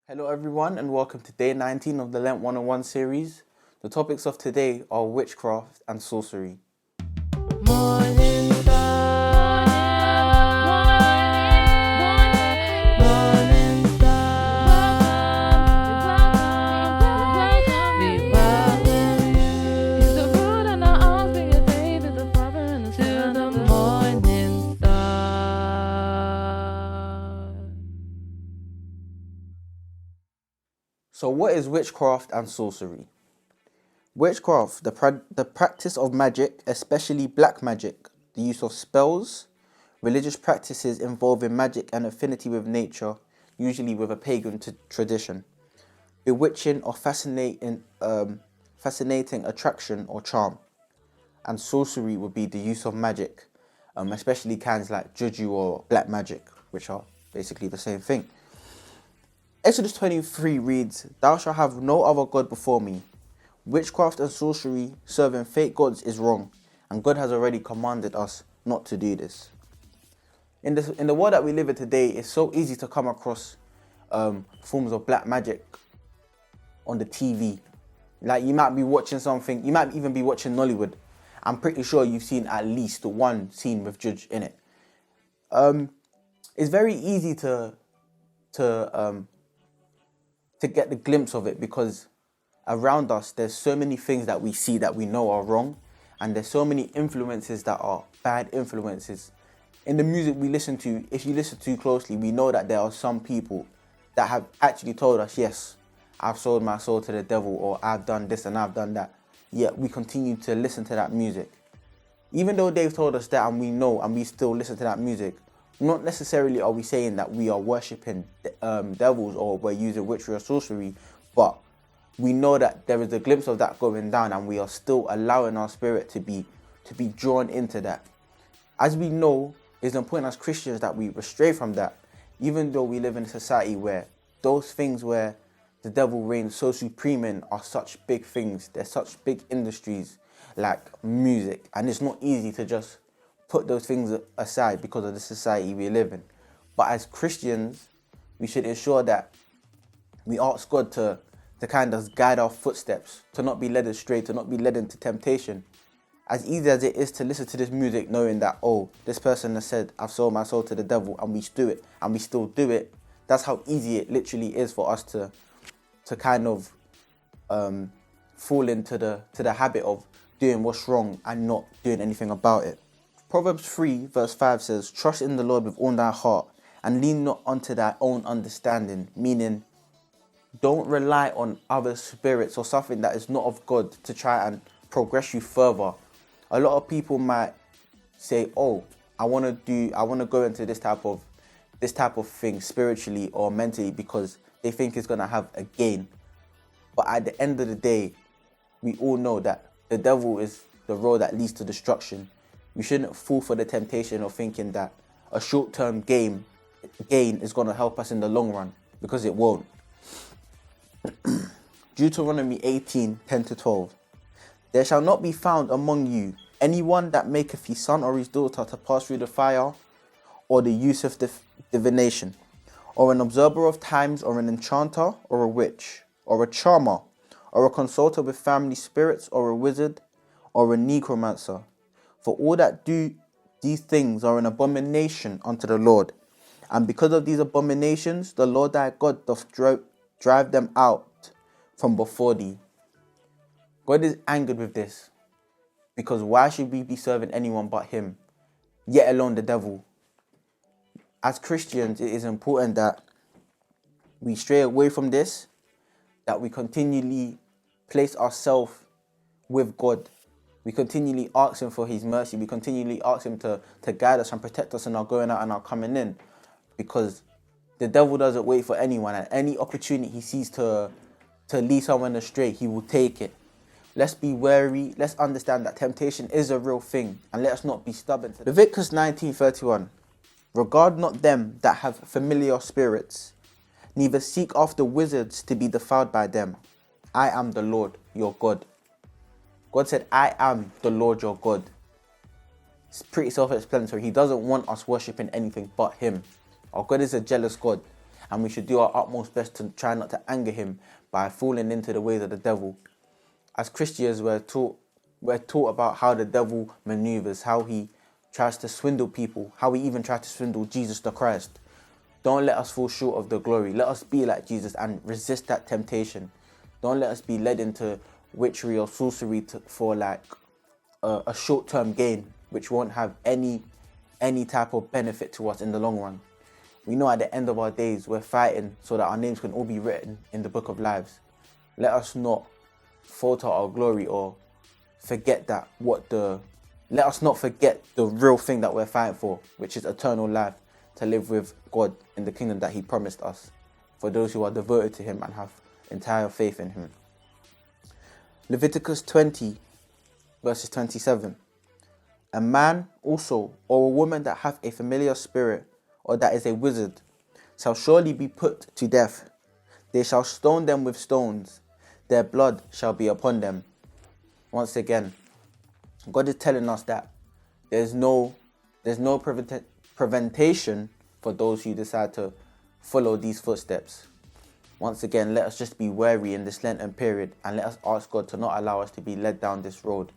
Hello everyone and welcome to day 19 of the Lent 101 series. The topics of today are witchcraft and sorcery. Morning star, morning star, we welcome you. He's the root and the offspring of David, the father and the son of the morning star. So what is witchcraft and sorcery? Witchcraft, the practice of magic, especially black magic, the use of spells, religious practices involving magic and affinity with nature, usually with a pagan tradition, bewitching or fascinating attraction or charm. And sorcery would be the use of magic, especially kinds like juju or black magic, which are basically the same thing. Exodus 23 reads, "Thou shalt have no other God before me." Witchcraft and sorcery, serving fake gods, is wrong, and God has already commanded us not to do this. In the world that we live in today, it's so easy to come across forms of black magic on the TV. Like you might be watching something, you might even be watching Nollywood. I'm pretty sure you've seen at least one scene with Judge in it. It's very easy to get the glimpse of it because around us there's so many things that we see that we know are wrong, and there's so many influences that are bad influences. In the music we listen to, if you listen too closely, we know that there are some people that have actually told us, yes, I've sold my soul to the devil, or I've done this and I've done that. Yet we continue to listen to that music. Even though they've told us that and we know and we still listen to that music, not necessarily are we saying that we are worshipping devils or we're using witchery or sorcery, but we know that there is a glimpse of that going down, and we are still allowing our spirit to be drawn into that. As we know, it's important as Christians that we stray from that, even though we live in a society where those things where the devil reigns so supreme in are such big things. They're such big industries like music, and it's not easy to just put those things aside because of the society we live in. But as Christians, we should ensure that we ask God to kind of guide our footsteps, to not be led astray, to not be led into temptation. As easy as it is to listen to this music knowing that, oh, this person has said, I've sold my soul to the devil, and we do it, and we still do it, that's how easy it literally is for us to kind of fall into the habit of doing what's wrong and not doing anything about it. Proverbs 3 verse 5 says, "Trust in the Lord with all thy heart, and lean not unto thy own understanding," meaning don't rely on other spirits or something that is not of God to try and progress you further. A lot of people might say, "Oh, I want to go into this type of thing spiritually or mentally because they think it's going to have a gain." But at the end of the day, we all know that the devil is the road that leads to destruction. We shouldn't fall for the temptation of thinking that a short-term gain is going to help us in the long run, because it won't. Deuteronomy 18:10-12. "There shall not be found among you anyone that maketh his son or his daughter to pass through the fire, or the use of divination, or an observer of times, or an enchanter, or a witch, or a charmer, or a consulter with family spirits, or a wizard, or a necromancer. For all that do these things are an abomination unto the Lord. And because of these abominations, the Lord thy God doth drive them out from before thee." God is angered with this, because why should we be serving anyone but him, yet alone the devil? As Christians, it is important that we stray away from this, that we continually place ourselves with God. We continually ask him for his mercy. We continually ask him to guide us and protect us in our going out and our coming in, because the devil doesn't wait for anyone, and any opportunity he sees to lead someone astray, he will take it. Let's be wary. Let's understand that temptation is a real thing, and let us not be stubborn. Leviticus 19:31. "Regard not them that have familiar spirits, neither seek after wizards to be defiled by them. I am the Lord your God." God said, "I am the Lord your God." It's pretty self-explanatory. He doesn't want us worshipping anything but him. Our God is a jealous God. and we should do our utmost best to try not to anger him by falling into the ways of the devil. As Christians, we're taught about how the devil maneuvers, how he tries to swindle people, how he even tried to swindle Jesus the Christ. Don't let us fall short of the glory. Let us be like Jesus and resist that temptation. Don't let us be led into witchery or sorcery for like a short-term gain, which won't have any type of benefit to us in the long run. We know at the end of our days, we're fighting so that our names can all be written in the book of lives. Let us not falter our glory or forget let us not forget the real thing that we're fighting for, which is eternal life, to live with God in the kingdom that he promised us, for those who are devoted to him and have entire faith in him. Leviticus 20, verses 27. A man also, or a woman that hath a familiar spirit, or that is a wizard, shall surely be put to death. They shall stone them with stones. Their blood shall be upon them. Once again, God is telling us that there's no prevention for those who decide to follow these footsteps. Once again, let us just be wary in this Lenten period, and let us ask God to not allow us to be led down this road.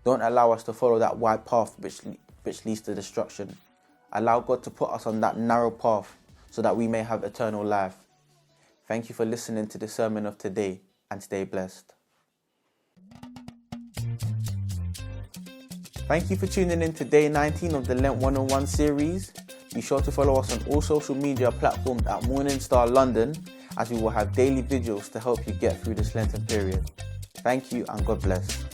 Don't allow us to follow that wide path which leads to destruction. Allow God to put us on that narrow path so that we may have eternal life. Thank you for listening to the sermon of today, and stay blessed. Thank you for tuning in to day 19 of the Lent 101 series. Be sure to follow us on all social media platforms at Morning Star London, as we will have daily videos to help you get through this Lenten period. Thank you and God bless.